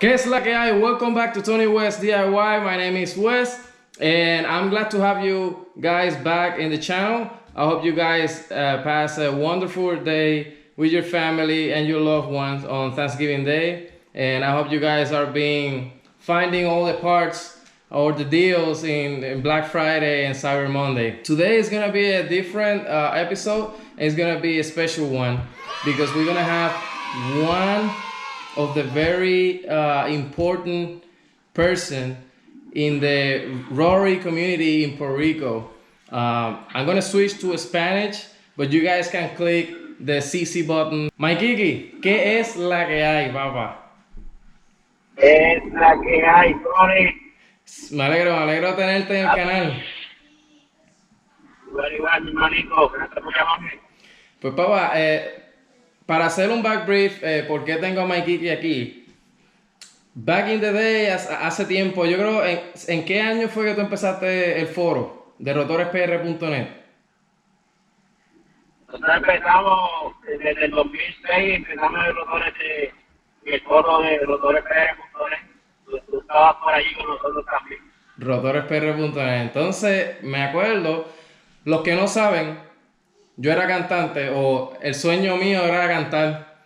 ¿Qué es la que hay? Welcome back to Tony West DIY. My name is Wes, and I'm glad to have you guys back in the channel. I hope you guys pass a wonderful day with your family and your loved ones on Thanksgiving Day. And I hope you guys are finding all the parts or the deals in Black Friday and Cyber Monday. Today is gonna be a different episode. It's gonna be a special one because we're gonna have one of the very important person in the Rory community in Puerto Rico. I'm gonna switch to Spanish, but you guys can click the CC button. Mikey, ¿qué es la que hay, papá? Es la que hay, Tony. Me alegro tenerte en el canal. Igual, mi hermanito, gracias por llamarme. Pues papá, para hacer un back brief, ¿por qué tengo a Mikey aquí? Back in the day, hace tiempo, yo creo, ¿en qué año fue que tú empezaste el foro de rotorespr.net? Nosotros empezamos desde el 2006, empezamos el foro de rotorespr.net. Tú estabas por allí con nosotros también. rotorespr.net. Entonces, me acuerdo, los que no saben, yo era cantante, o el sueño mío era cantar.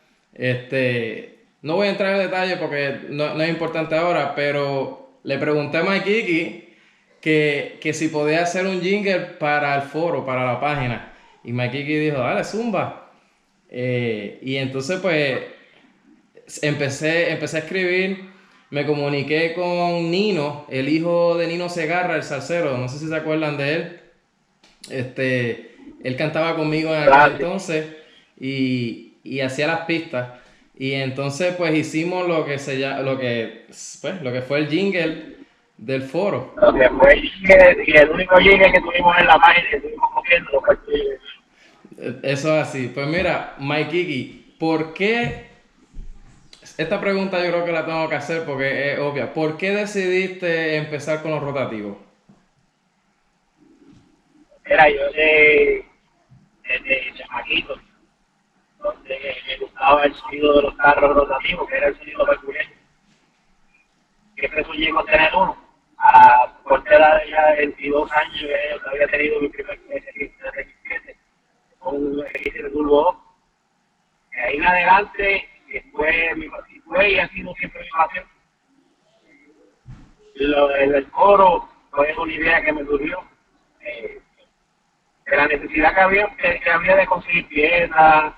No voy a entrar en detalle porque no es importante ahora, pero le pregunté a Mikey que si podía hacer un jingle para el foro, para la página. Y Mikey dijo, dale, zumba. Y entonces pues empecé a escribir, me comuniqué con Nino, el hijo de Nino Segarra, el salsero, no sé si se acuerdan de él. Él cantaba conmigo en aquel entonces y hacía las pistas. Y entonces pues hicimos lo que fue el jingle del foro. Lo que fue el jingle, y el único jingle que tuvimos en la página, que estuvimos cogiendo, fue Eso es así. Pues mira, Mikey, ¿por qué? Esta pregunta yo creo que la tengo que hacer porque es obvia. ¿Por qué decidiste empezar con los rotativos? Era yo desde chamaquito, donde me gustaba el sonido de los carros rotativos, que era el sonido peculiar. Siempre soñé con tener uno. A corta edad de ya 22 años, yo había tenido mi primer X7 con un X7 Turbo 2. De ahí en adelante, fue y ha sido siempre mi pasión. El coro fue una idea que me surgió. De la necesidad que había de conseguir piezas,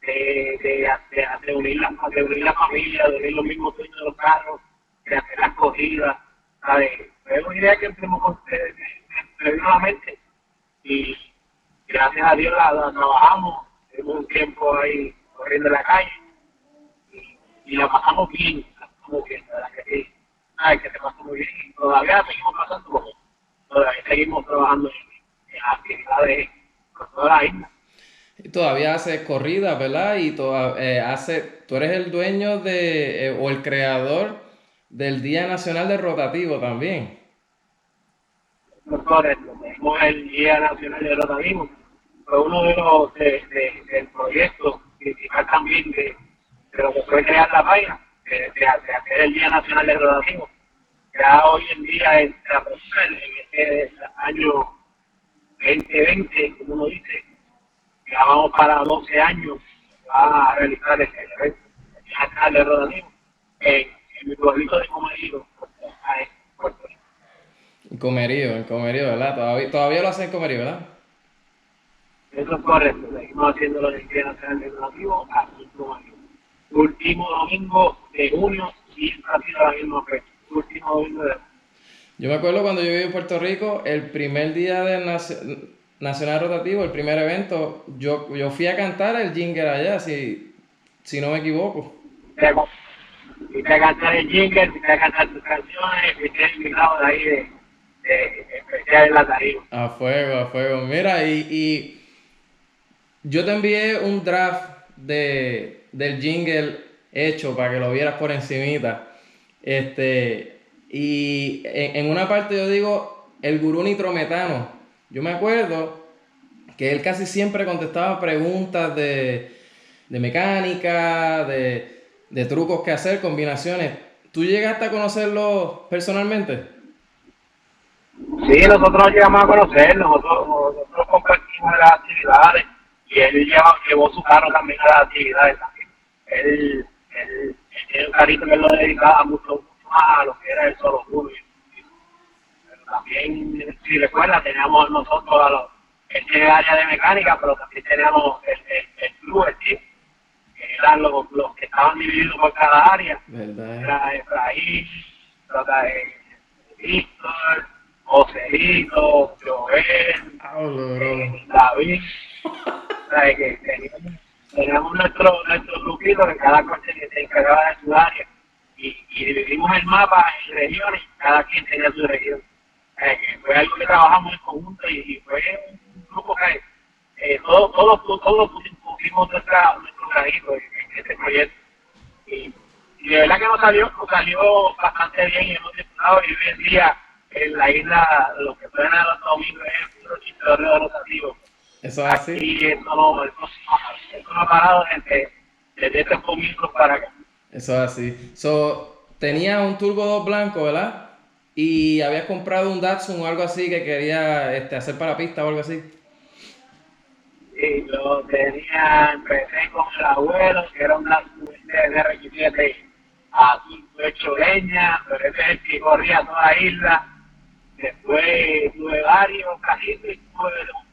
de unir la familia, de unir los mismos dueños de los carros, de hacer las corridas, ¿sabes? Fue una idea que me vino a la mente y gracias a Dios la trabajamos, tuvimos un tiempo ahí corriendo en la calle y la pasamos bien, ¿verdad? Que sí, ay, que se pasó muy bien y todavía seguimos pasando por eso, todavía seguimos trabajando en actividades por toda la isla. Y todavía haces corridas, ¿verdad? Y tú eres el dueño o el creador del Día Nacional del Rotativo también. Correcto, tenemos el Día Nacional de Rotativo, fue uno de los del proyecto principal también de lo que fue crear la página, de hacer el Día Nacional del Rotativo. Ya hoy en día, en este año 2020, como uno dice, ya vamos para 12 años a realizar el evento nacional de Rotativo en mi pueblito de Comerío, Puerto Rico. En Comerío, ¿verdad? Todavía lo hacen en Comerío, ¿verdad? Eso es correcto, seguimos haciendo el Día Nacional de Rotativo hasta el último año. Último domingo de junio, siempre ha sido la misma fecha. Último domingo de junio. Yo me acuerdo cuando yo viví en Puerto Rico, el primer día del Nacional Rotativo, el primer evento, yo fui a cantar el jingle allá, si no me equivoco. Fuiste a cantar el jingle, fuiste a cantar tus canciones, fuiste invitado de ahí de especial en la tarima. A fuego. Mira, y yo te envié un draft del jingle hecho para que lo vieras por encimita. Y en una parte yo digo el gurú nitrometano. Yo me acuerdo que él casi siempre contestaba preguntas de mecánica, de trucos que hacer, combinaciones. ¿Tú llegaste a conocerlo personalmente? Sí, nosotros llegamos a conocer, nosotros compartimos en las actividades y él llevó su carro también a las actividades también. Él tiene un carrito que él lo dedicaba mucho más a lo que era el solo tour. Pero también, si recuerdas, teníamos nosotros él tiene área de mecánica, pero también teníamos el club, el team, que eran los que estaban divididos por cada área. ¿Verdad? Era Efraín, era Víctor, Joselito, Joel, Hablo, bro. David, o sea, que teníamos nuestro grupito que cada cual se encargaba de su área y dividimos el mapa en regiones y cada quien tenía su región. Que fue algo que trabajamos en conjunto y fue un grupo que todos pusimos nuestro granito en este proyecto. Y de verdad que nos salió bastante bien y hemos disfrutado y hoy en día en la isla lo que suena los domingos es puro chiste de los activos. Eso es así. Aquí esto no ha parado desde estos comienzos para acá. Eso es así. So, tenía un Turbo 2 blanco, ¿verdad? Y habías comprado un Datsun o algo así que quería hacer para pista o algo así. Y empecé con el abuelo, que era una R17 a 58 leñas, pero ese es el que corría toda la isla. Después tuve varios cajitos y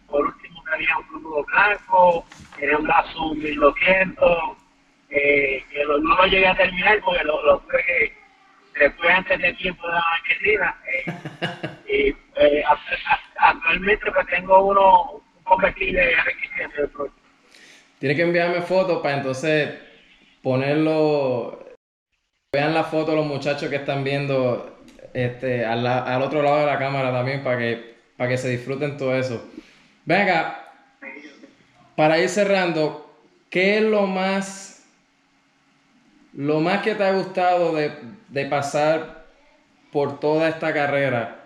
por último tenía un turbo blanco, tenía un Datsun 1200, que no lo llegué a terminar porque lo tuve que, después antes de tiempo de la marquesina. Actualmente pues tengo un convertible R15 del Pro. Tienes que enviarme fotos para entonces ponerlo. Vean la foto los muchachos que están viendo al otro lado de la cámara también para que se disfruten todo eso. Venga, para ir cerrando, ¿qué es lo más que te ha gustado de pasar por toda esta carrera,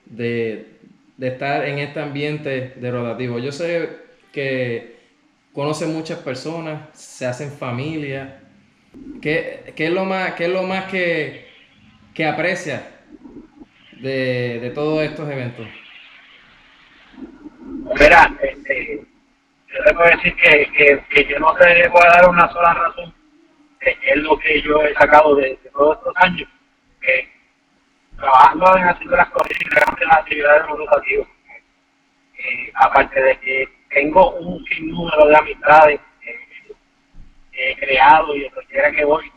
de estar en este ambiente de rotativo? Yo sé que conoces muchas personas, se hacen familia. ¿Qué es lo más que aprecias de todos estos eventos? Mira, yo te puedo decir que yo no te voy a dar una sola razón, que es lo que yo he sacado de todos estos años, que trabajando en haciendo las cosas y las actividades rotativas. Aparte de que tengo un sinnúmero de amistades he creado y donde quiera que voy,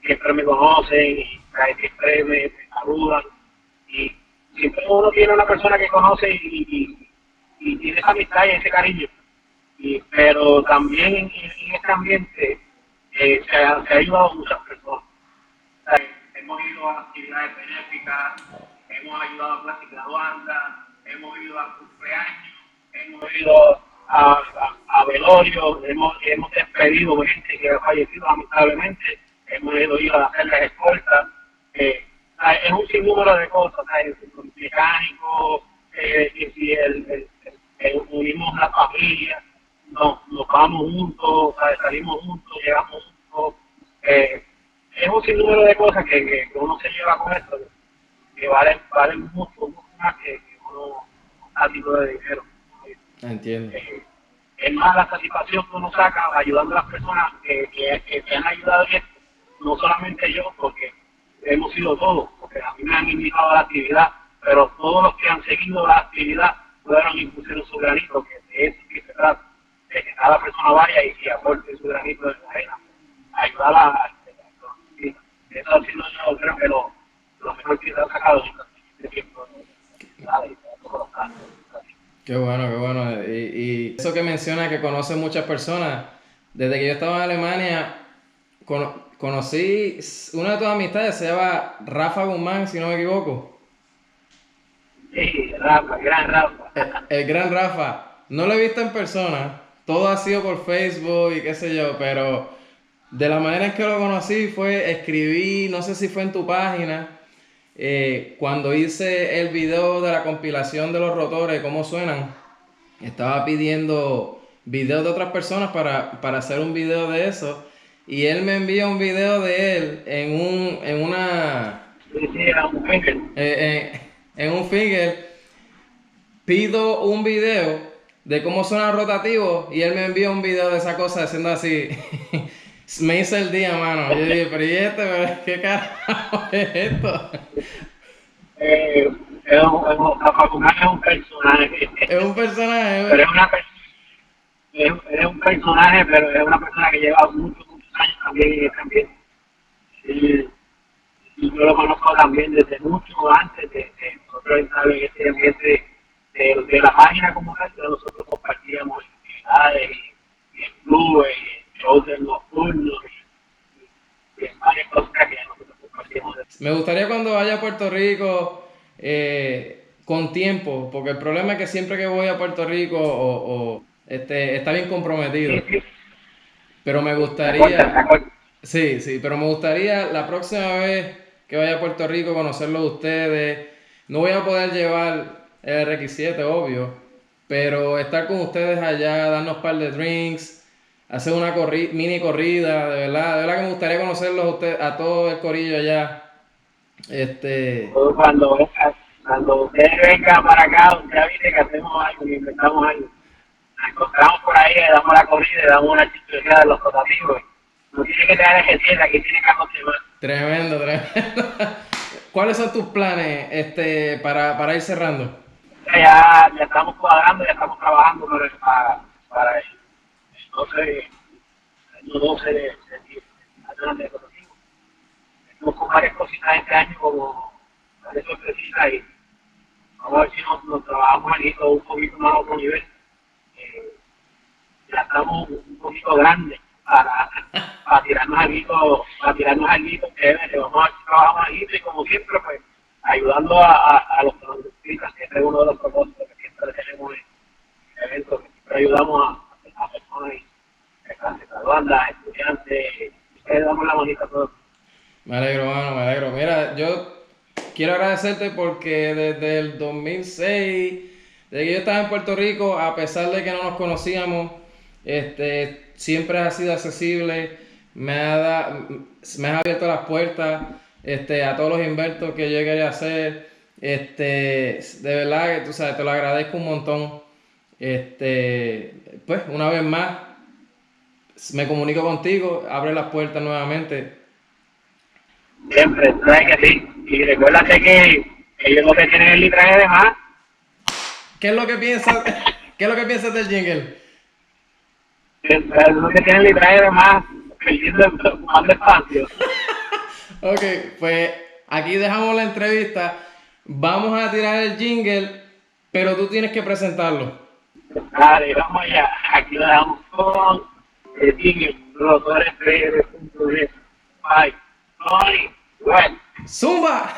siempre me conocen y siempre me saludan. Y siempre uno tiene una persona que conoce y tiene esa amistad y ese cariño. Pero también en este ambiente se ha ayudado a muchas personas. O sea, hemos ido a actividades benéficas, hemos ayudado a clases graduandas, hemos ido a cumpleaños, hemos ido a velorios, hemos despedido gente que ha fallecido lamentablemente, hemos ido a hacer las escoltas. Es un sinnúmero de cosas, mecánicos, que si unimos la familia, nos vamos juntos, salimos juntos, llegamos juntos. Es un sinnúmero de cosas que uno se lleva con esto, que valen mucho más que uno a tipo de dinero. Entiendo. Es más la satisfacción que uno saca ayudando a las personas que te han ayudado en esto, no solamente yo, porque hemos sido todos, porque a mí me han invitado a la actividad, pero todos los que han seguido la actividad fueron y pusieron su granito, que de eso que se trata, de que cada persona vaya y aporte su granito de arena, ayudar a eso ha sido, yo creo que lo mejor que se ha sacado en este tiempo. Qué bueno, qué bueno. Y eso que menciona que conoce muchas personas, desde que yo estaba en Alemania, conocí una de tus amistades, se llama Rafa Guzmán, si no me equivoco. Sí, Rafa, gran Rafa. El gran Rafa. No lo he visto en persona, todo ha sido por Facebook y qué sé yo, pero de la manera en que lo conocí escribí, no sé si fue en tu página, cuando hice el video de la compilación de los rotores, cómo suenan, estaba pidiendo videos de otras personas para hacer un video de eso. y él me envía un video de él en una Sí, sí, era un finger. en un finger. Pido un video de cómo suena rotativo y él me envía un video de esa cosa haciendo así. Me hizo el día, mano. Yo dije, pero ¿y este? ¿Pero ¿qué carajo es esto? Facundo es un personaje. Es un personaje. Pero es un personaje, pero es una persona que lleva muchos años también en este ambiente. Y yo lo conozco también desde mucho antes de nosotros entrar en este ambiente de la página como tal, que nosotros compartíamos actividades y en clubes, y en shows nocturnos y en varias cosas que nosotros compartíamos. Me gustaría cuando vaya a Puerto Rico con tiempo, porque el problema es que siempre que voy a Puerto Rico está bien comprometido. Sí, sí. Pero me Se gustaría, corta. sí, pero me gustaría la próxima vez que vaya a Puerto Rico conocerlos a ustedes. No voy a poder llevar el RX7, obvio, pero estar con ustedes allá, darnos un par de drinks, hacer una mini corrida, de verdad que me gustaría conocerlos a ustedes, a todo el corillo allá. Cuando usted venga para acá, usted avise que hacemos algo, que inventamos algo. Nos encontramos por ahí, le damos la corrida, le damos una chistoria de los rotativos. No tiene que tener ese aquí tiene cajos de más. Tremendo. ¿Cuáles son tus planes para ir cerrando? Ya estamos cuadrando, ya estamos trabajando para el 12 de septiembre. Estamos con varias cositas este año, como varias sorpresitas, y vamos a ver si nos trabajamos algo un poquito más a otro nivel. Ya estamos un poquito grandes para tirarnos algo chévere. Vamos a ver si trabajamos algo y como siempre, pues, ayudando a los productistas, que este es uno de los propósitos que siempre tenemos en eventos, que siempre ayudamos a personas a bandas, estudiantes, y le damos la manita a todos. Me alegro, mano, me alegro. Mira, yo quiero agradecerte porque desde el 2006, desde que yo estaba en Puerto Rico, a pesar de que no nos conocíamos, siempre has sido accesible, me has abierto las puertas a todos los inventos que yo quería hacer. De verdad que tú sabes, te lo agradezco un montón. Pues una vez más me comunico contigo, abre las puertas nuevamente. Siempre, sabes que sí. Y recuérdate que ellos lo que tienen es el litraje de más. ¿Qué es lo que piensas? ¿Qué es lo que piensas del jingle? Lo que tienen el litraje de más, perdiendo más espacio. Ok, pues aquí dejamos la entrevista. Vamos a tirar el jingle, pero tú tienes que presentarlo. Dale, vamos allá. Aquí lo dejamos con el jingle, rotores3.10. Bye. Bye. Bueno. ¡Zumba!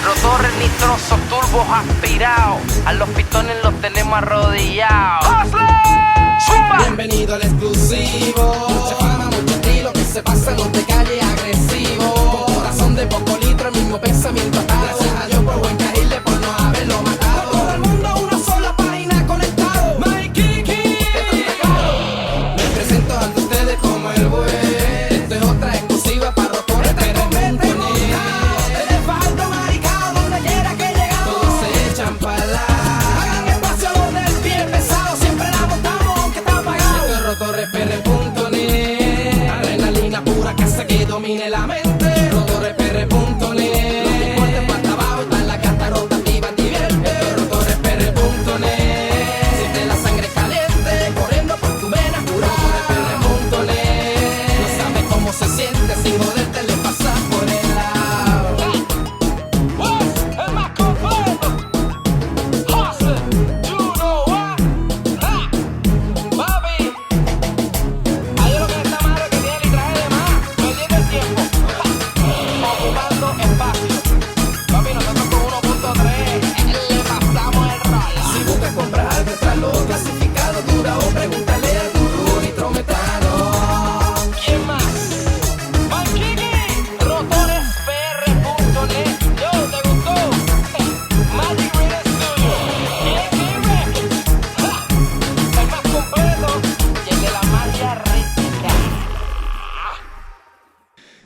Rotores nitrosos, turbos aspirados. A los pistones los tenemos arrodillados. ¡Zumba! Bienvenido al exclusivo. Mucha fama, mucho estilo, que se pasan los de calle agresivo. Con corazón de poco litro, el mismo pensamiento atado. Gracias a Dios por buen cajile, por no haberlo matado. Todo el mundo una sola página conectado. Mikey, me presento ante ustedes como el buen. Esto es otra exclusiva para rotores. Todos se echan para la. Hagan espacio a los del pie.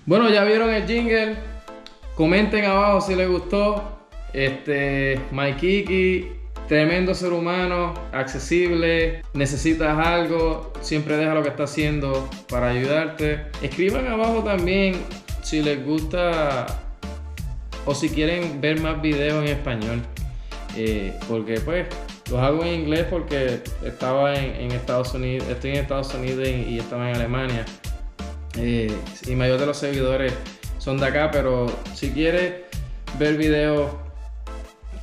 Bueno, ya vieron el jingle. Comenten abajo si les gustó. Maikiki, tremendo ser humano, accesible. Necesitas algo, siempre deja lo que está haciendo para ayudarte. Escriban abajo también si les gusta o si quieren ver más videos en español. Porque pues los hago en inglés porque estaba en Estados Unidos, estoy en Estados Unidos y estaba en Alemania. Y mayor de los seguidores son de acá, pero si quieres ver videos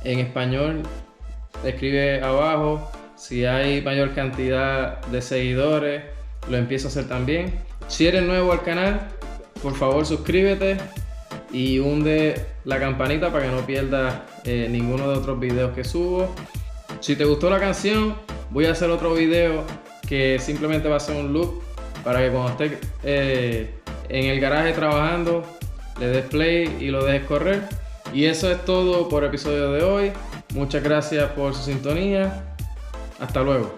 en español, escribe abajo. Si hay mayor cantidad de seguidores, lo empiezo a hacer también. Si eres nuevo al canal, por favor suscríbete y hunde la campanita para que no pierdas ninguno de otros videos que subo. Si te gustó la canción, voy a hacer otro video que simplemente va a ser un loop para que cuando estés en el garaje trabajando, le des play y lo dejes correr. Y eso es todo por el episodio de hoy. Muchas gracias por su sintonía. Hasta luego.